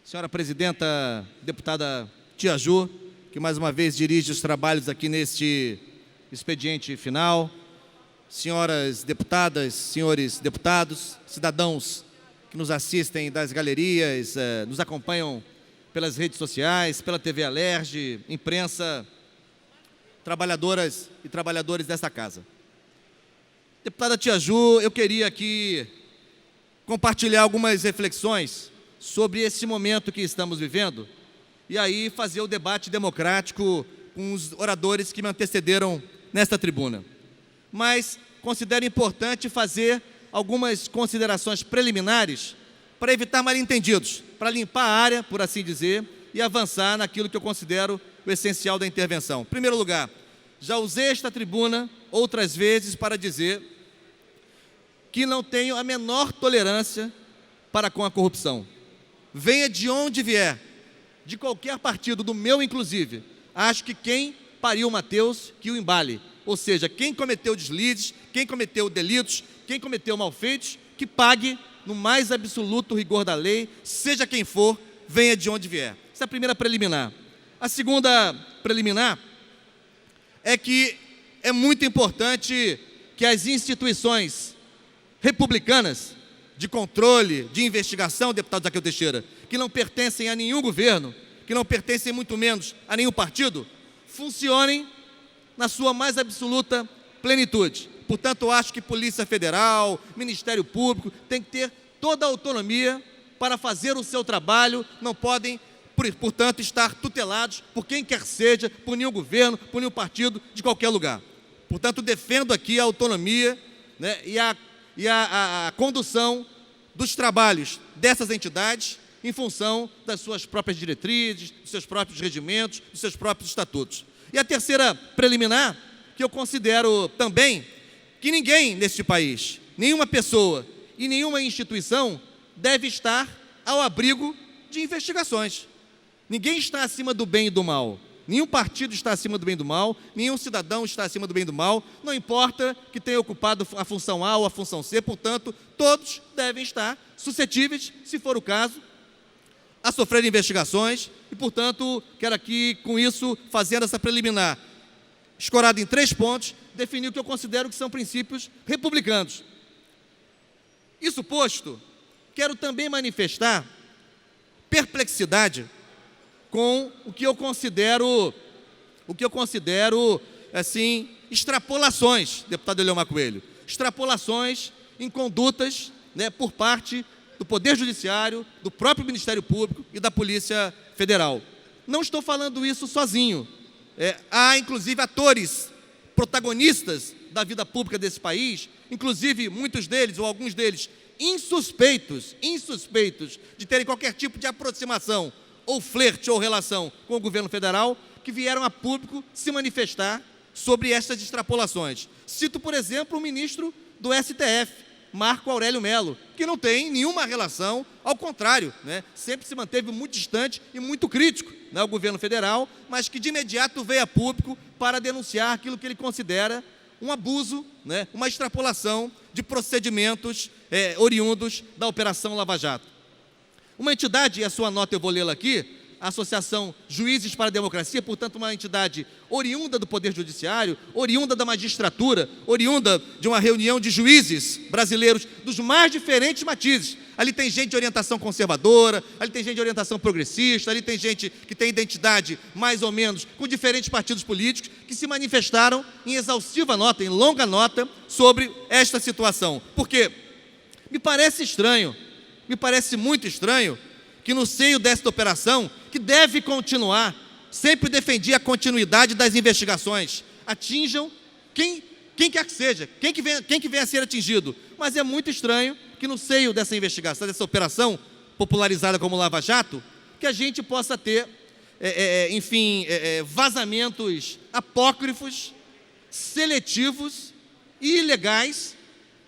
senhora presidenta, deputada Tia Ju, que mais uma vez dirige os trabalhos aqui neste expediente final, senhoras deputadas, senhores deputados, cidadãos que nos assistem das galerias, nos acompanham pelas redes sociais, pela TV Alerj, imprensa, trabalhadoras e trabalhadores desta casa. Deputada Tia Ju, eu queria aqui compartilhar algumas reflexões sobre esse momento que estamos vivendo e aí fazer o debate democrático com os oradores que me antecederam nesta tribuna. Mas considero importante fazer algumas considerações preliminares para evitar mal-entendidos, para limpar a área, por assim dizer, e avançar naquilo que eu considero o essencial da intervenção. Em primeiro lugar, já usei esta tribuna outras vezes para dizer que não tenho a menor tolerância para com a corrupção. Venha de onde vier, de qualquer partido, do meu inclusive, acho que quem pariu o Mateus, que o embale. Ou seja, quem cometeu deslizes, quem cometeu delitos, quem cometeu malfeitos, que pague no mais absoluto rigor da lei, seja quem for, venha de onde vier. Essa é a primeira preliminar. A segunda preliminar é que é muito importante que as instituições republicanas de controle, de investigação, deputado Zaqueu Teixeira, que não pertencem a nenhum governo, que não pertencem muito menos a nenhum partido, funcionem na sua mais absoluta plenitude. Portanto, eu acho que Polícia Federal, Ministério Público, tem que ter toda a autonomia para fazer o seu trabalho, não podem, portanto, estar tutelados por quem quer seja, por nenhum governo, por nenhum partido, de qualquer lugar. Portanto, defendo aqui a autonomia, né, e a condução dos trabalhos dessas entidades em função das suas próprias diretrizes, dos seus próprios regimentos, dos seus próprios estatutos. E a terceira preliminar, que eu considero também que ninguém neste país, nenhuma pessoa e nenhuma instituição deve estar ao abrigo de investigações. Ninguém está acima do bem e do mal. Nenhum partido está acima do bem e do mal, nenhum cidadão está acima do bem e do mal, não importa que tenha ocupado a função A ou a função C, portanto, todos devem estar suscetíveis, se for o caso, a sofrer investigações e, portanto, quero aqui, com isso, fazendo essa preliminar, escorada em 3 pontos, definir o que eu considero que são princípios republicanos. Isso posto, quero também manifestar perplexidade com o que eu considero, assim, extrapolações, deputado Eliomar Coelho, extrapolações em condutas, né, por parte do Poder Judiciário, do próprio Ministério Público e da Polícia Federal. Não estou falando isso sozinho. Há, inclusive, atores protagonistas da vida pública desse país, inclusive muitos deles, ou alguns deles, insuspeitos de terem qualquer tipo de aproximação ou flerte ou relação com o governo federal, que vieram a público se manifestar sobre estas extrapolações. Cito, por exemplo, o ministro do STF, Marco Aurélio Mello, que não tem nenhuma relação, ao contrário, né, sempre se manteve muito distante e muito crítico, né, ao governo federal, mas que de imediato veio a público para denunciar aquilo que ele considera um abuso, né, uma extrapolação de procedimentos oriundos da Operação Lava Jato. Uma entidade, e a sua nota eu vou lê-la aqui, a Associação Juízes para a Democracia, portanto, uma entidade oriunda do Poder Judiciário, oriunda da magistratura, oriunda de uma reunião de juízes brasileiros dos mais diferentes matizes. Ali tem gente de orientação conservadora, ali tem gente de orientação progressista, ali tem gente que tem identidade, mais ou menos, com diferentes partidos políticos, que se manifestaram em exaustiva nota, em longa nota, sobre esta situação. Porque me parece estranho, me parece muito estranho, que no seio desta operação, que deve continuar, sempre defendi a continuidade das investigações, atinjam quem quer que seja, quem que venha a ser atingido. Mas é muito estranho que no seio dessa investigação, dessa operação popularizada como Lava Jato, que a gente possa ter, vazamentos apócrifos, seletivos e ilegais,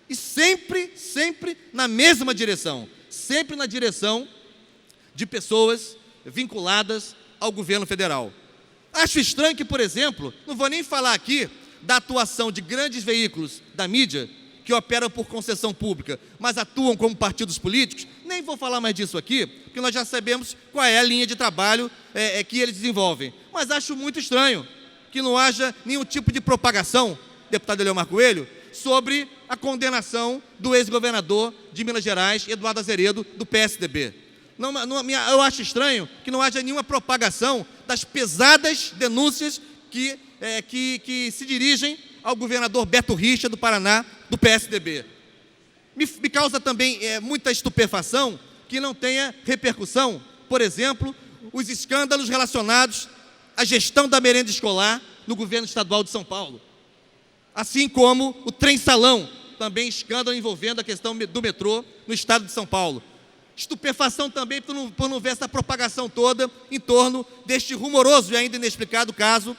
e sempre na mesma direção, sempre na direção de pessoas vinculadas ao governo federal. Acho estranho que, por exemplo, não vou nem falar aqui da atuação de grandes veículos da mídia que operam por concessão pública, mas atuam como partidos políticos, nem vou falar mais disso aqui, porque nós já sabemos qual é a linha de trabalho que eles desenvolvem. Mas acho muito estranho que não haja nenhum tipo de propagação, deputado Eleomar Coelho, sobre a condenação do ex-governador de Minas Gerais, Eduardo Azeredo, do PSDB. Eu acho estranho que não haja nenhuma propagação das pesadas denúncias que se dirigem ao governador Beto Richa, do Paraná, do PSDB. Me causa também muita estupefação que não tenha repercussão, por exemplo, os escândalos relacionados à gestão da merenda escolar no governo estadual de São Paulo. Assim como o trem-salão, também escândalo envolvendo a questão do metrô no estado de São Paulo. Estupefação também por não ver essa propagação toda em torno deste rumoroso e ainda inexplicado caso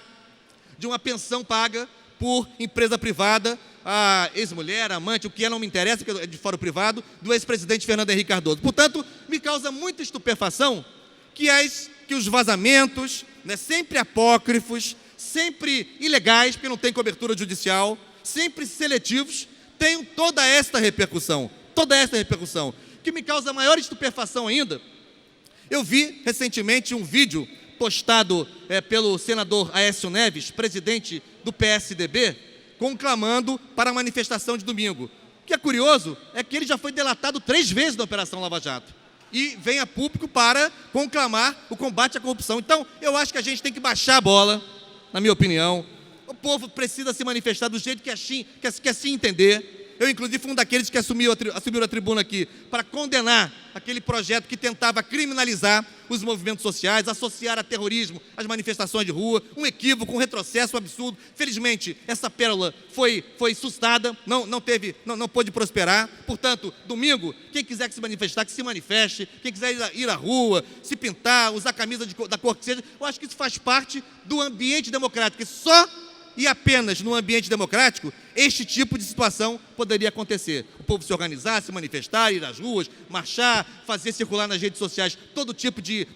de uma pensão paga por empresa privada, a ex-mulher, amante, o que não me interessa, porque é de fórum privado, do ex-presidente Fernando Henrique Cardoso. Portanto, me causa muita estupefação que os vazamentos, sempre apócrifos, sempre ilegais, porque não tem cobertura judicial, sempre seletivos, tenham toda esta repercussão. Que me causa maior estupefação ainda, eu vi recentemente um vídeo postado pelo senador Aécio Neves, presidente do PSDB, conclamando para a manifestação de domingo. O que é curioso é que ele já foi delatado 3 vezes na Operação Lava Jato e vem a público para conclamar o combate à corrupção. Então, eu acho que a gente tem que baixar a bola, na minha opinião. O povo precisa se manifestar do jeito que assim entender. Eu, inclusive, fui um daqueles que assumiu a tribuna aqui para condenar aquele projeto que tentava criminalizar os movimentos sociais, associar a terrorismo as manifestações de rua, um equívoco, um retrocesso absurdo. Felizmente, essa pérola foi sustada, não pôde prosperar. Portanto, domingo, quem quiser que se manifestar, que se manifeste. Quem quiser ir à rua, se pintar, usar camisa da cor que seja, eu acho que isso faz parte do ambiente democrático. E só e apenas no ambiente democrático, este tipo de situação poderia acontecer. O povo se organizar, se manifestar, ir às ruas, marchar, fazer circular nas redes sociais todo tipo de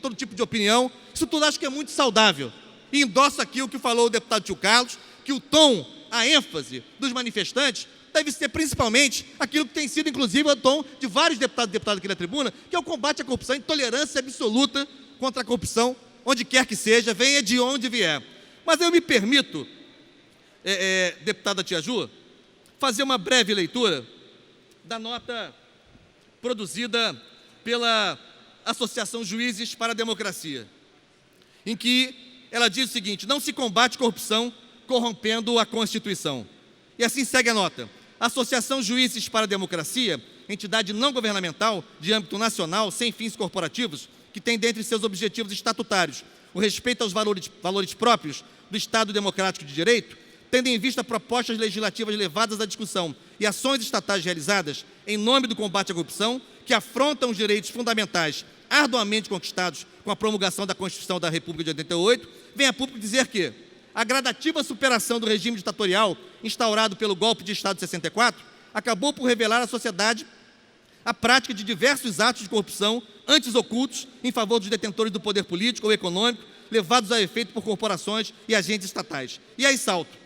opinião. Isso tudo acho que é muito saudável. E endosso aqui o que falou o deputado Tio Carlos, que o tom, a ênfase dos manifestantes deve ser principalmente aquilo que tem sido, inclusive, o tom de vários deputados e deputadas aqui na tribuna, que é o combate à corrupção, a intolerância absoluta contra a corrupção, onde quer que seja, venha de onde vier. Mas eu me permito, deputada Tia Ju, fazer uma breve leitura da nota produzida pela Associação Juízes para a Democracia, em que ela diz o seguinte: não se combate corrupção corrompendo a Constituição. E assim segue a nota. A Associação Juízes para a Democracia, entidade não governamental de âmbito nacional, sem fins corporativos, que tem dentre seus objetivos estatutários o respeito aos valores próprios do Estado Democrático de Direito, tendo em vista propostas legislativas levadas à discussão e ações estatais realizadas em nome do combate à corrupção, que afrontam os direitos fundamentais arduamente conquistados com a promulgação da Constituição da República de 88, vem a público dizer que a gradativa superação do regime ditatorial instaurado pelo golpe de Estado de 64 acabou por revelar à sociedade a prática de diversos atos de corrupção antes ocultos em favor dos detentores do poder político ou econômico, levados a efeito por corporações e agentes estatais. E aí salto.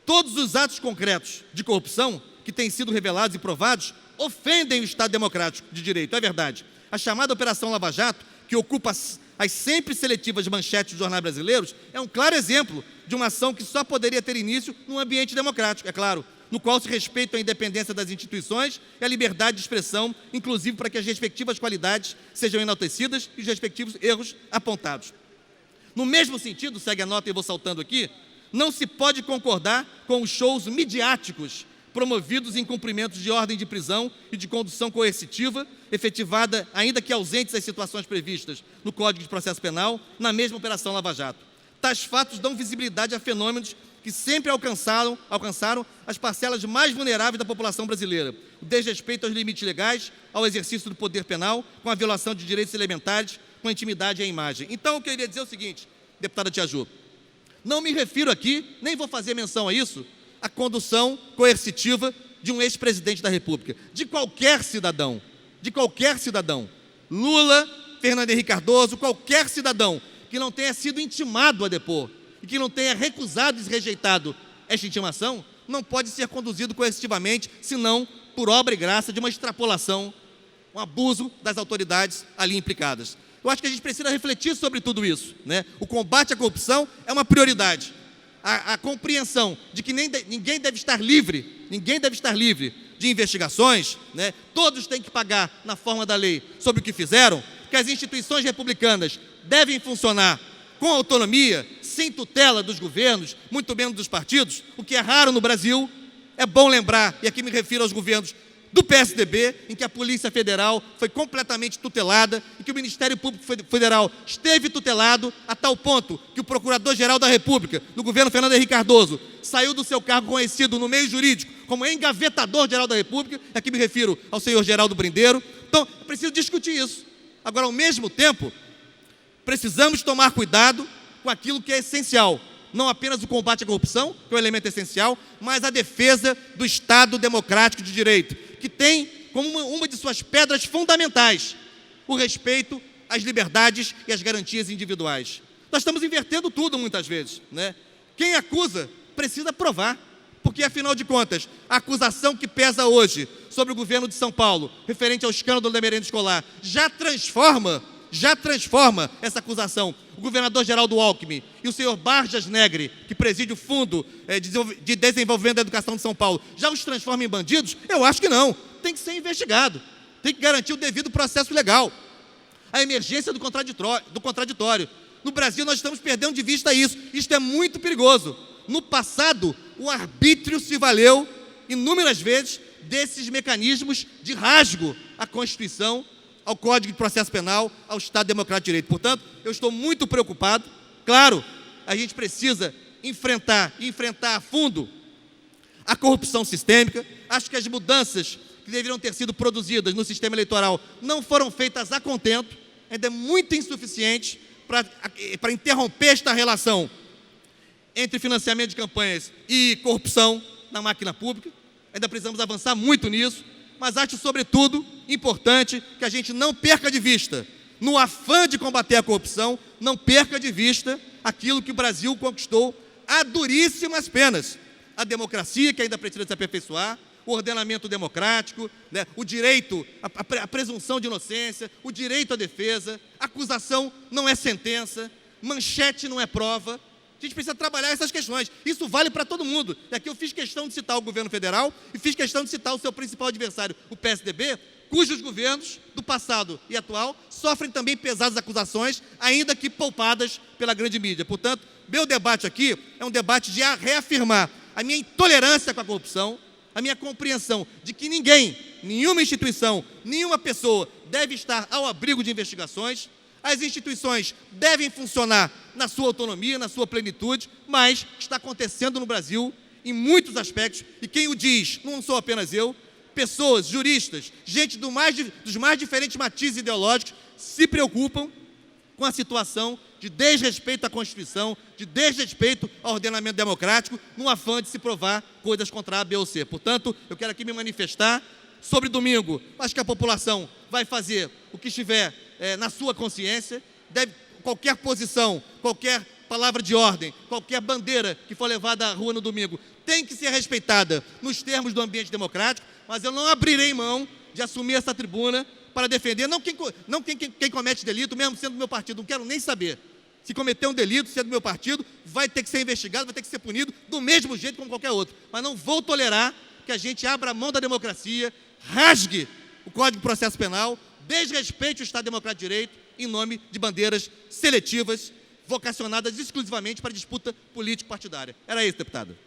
Todos os atos concretos de corrupção que têm sido revelados e provados ofendem o Estado Democrático de Direito, é verdade. A chamada Operação Lava Jato, que ocupa as sempre seletivas manchetes dos jornais brasileiros, é um claro exemplo de uma ação que só poderia ter início num ambiente democrático, é claro, no qual se respeita a independência das instituições e a liberdade de expressão, inclusive para que as respectivas qualidades sejam enaltecidas e os respectivos erros apontados. No mesmo sentido, segue a nota e eu vou saltando aqui, não se pode concordar com os shows midiáticos promovidos em cumprimentos de ordem de prisão e de condução coercitiva, efetivada, ainda que ausentes das situações previstas no Código de Processo Penal, na mesma Operação Lava Jato. Tais fatos dão visibilidade a fenômenos que sempre alcançaram as parcelas mais vulneráveis da população brasileira, o desrespeito aos limites legais, ao exercício do poder penal, com a violação de direitos elementares, com a intimidade e a imagem. Então, eu queria dizer o seguinte, deputada Tia Ju, não me refiro aqui, nem vou fazer menção a isso, à condução coercitiva de um ex-presidente da República, de qualquer cidadão, Lula, Fernando Henrique Cardoso, qualquer cidadão que não tenha sido intimado a depor e que não tenha recusado e rejeitado esta intimação, não pode ser conduzido coercitivamente, senão por obra e graça de uma extrapolação um abuso das autoridades ali implicadas. Eu acho que a gente precisa refletir sobre tudo isso, né? O combate à corrupção é uma prioridade. A compreensão de que ninguém deve estar livre de investigações, né? Todos têm que pagar na forma da lei sobre o que fizeram, que as instituições republicanas devem funcionar com autonomia, sem tutela dos governos, muito menos dos partidos, o que é raro no Brasil. É bom lembrar, e aqui me refiro aos governos do PSDB, em que a Polícia Federal foi completamente tutelada e que o Ministério Público Federal esteve tutelado a tal ponto que o Procurador-Geral da República, no governo Fernando Henrique Cardoso, saiu do seu cargo conhecido no meio jurídico como engavetador-geral da República, e aqui me refiro ao senhor Geraldo Brindeiro. Então, é preciso discutir isso. Agora, ao mesmo tempo, precisamos tomar cuidado com aquilo que é essencial, não apenas o combate à corrupção, que é um elemento essencial, mas a defesa do Estado democrático de direito, que tem como uma de suas pedras fundamentais o respeito às liberdades e às garantias individuais. Nós estamos invertendo tudo muitas vezes, né? Quem acusa precisa provar, porque, afinal de contas, a acusação que pesa hoje sobre o governo de São Paulo, referente ao escândalo da merenda escolar, já transforma essa acusação. O governador Geraldo Alckmin e o senhor Barjas Negri, que preside o Fundo de Desenvolvimento da Educação de São Paulo, já os transforma em bandidos? Eu acho que não. Tem que ser investigado. Tem que garantir o devido processo legal. A emergência do contraditório. No Brasil, nós estamos perdendo de vista isso. Isto é muito perigoso. No passado, o arbítrio se valeu inúmeras vezes desses mecanismos de rasgo à Constituição, ao Código de Processo Penal, ao Estado Democrático de Direito. Portanto, eu estou muito preocupado. Claro, a gente precisa enfrentar a fundo a corrupção sistêmica. Acho que as mudanças que deveriam ter sido produzidas no sistema eleitoral não foram feitas a contento, ainda é muito insuficiente para interromper esta relação entre financiamento de campanhas e corrupção na máquina pública. Ainda precisamos avançar muito nisso. Mas acho, sobretudo, importante que a gente não perca de vista, no afã de combater a corrupção, não perca de vista aquilo que o Brasil conquistou a duríssimas penas. A democracia, que ainda precisa se aperfeiçoar, o ordenamento democrático, né, o direito, a presunção de inocência, o direito à defesa, acusação não é sentença, manchete não é prova. A gente precisa trabalhar essas questões. Isso vale para todo mundo. E aqui eu fiz questão de citar o governo federal e fiz questão de citar o seu principal adversário, o PSDB, cujos governos do passado e atual sofrem também pesadas acusações, ainda que poupadas pela grande mídia. Portanto, meu debate aqui é um debate de reafirmar a minha intolerância com a corrupção, a minha compreensão de que ninguém, nenhuma instituição, nenhuma pessoa deve estar ao abrigo de investigações. As instituições devem funcionar na sua autonomia, na sua plenitude, mas está acontecendo no Brasil em muitos aspectos, e quem o diz não sou apenas eu, pessoas, juristas, gente dos mais diferentes matizes ideológicos se preocupam com a situação de desrespeito à Constituição, de desrespeito ao ordenamento democrático, no afã de se provar coisas contra A, B ou C. Portanto, eu quero aqui me manifestar sobre domingo. Acho que a população vai fazer o que estiver na sua consciência. Qualquer posição, qualquer palavra de ordem, qualquer bandeira que for levada à rua no domingo tem que ser respeitada nos termos do ambiente democrático, mas eu não abrirei mão de assumir essa tribuna para defender, não quem comete delito, mesmo sendo do meu partido, não quero nem saber. Se cometer um delito, sendo do meu partido, vai ter que ser investigado, vai ter que ser punido do mesmo jeito como qualquer outro. Mas não vou tolerar que a gente abra a mão da democracia, rasgue o Código de Processo Penal, desrespeite o Estado Democrático de Direito em nome de bandeiras seletivas, vocacionadas exclusivamente para disputa político-partidária. Era isso, deputado.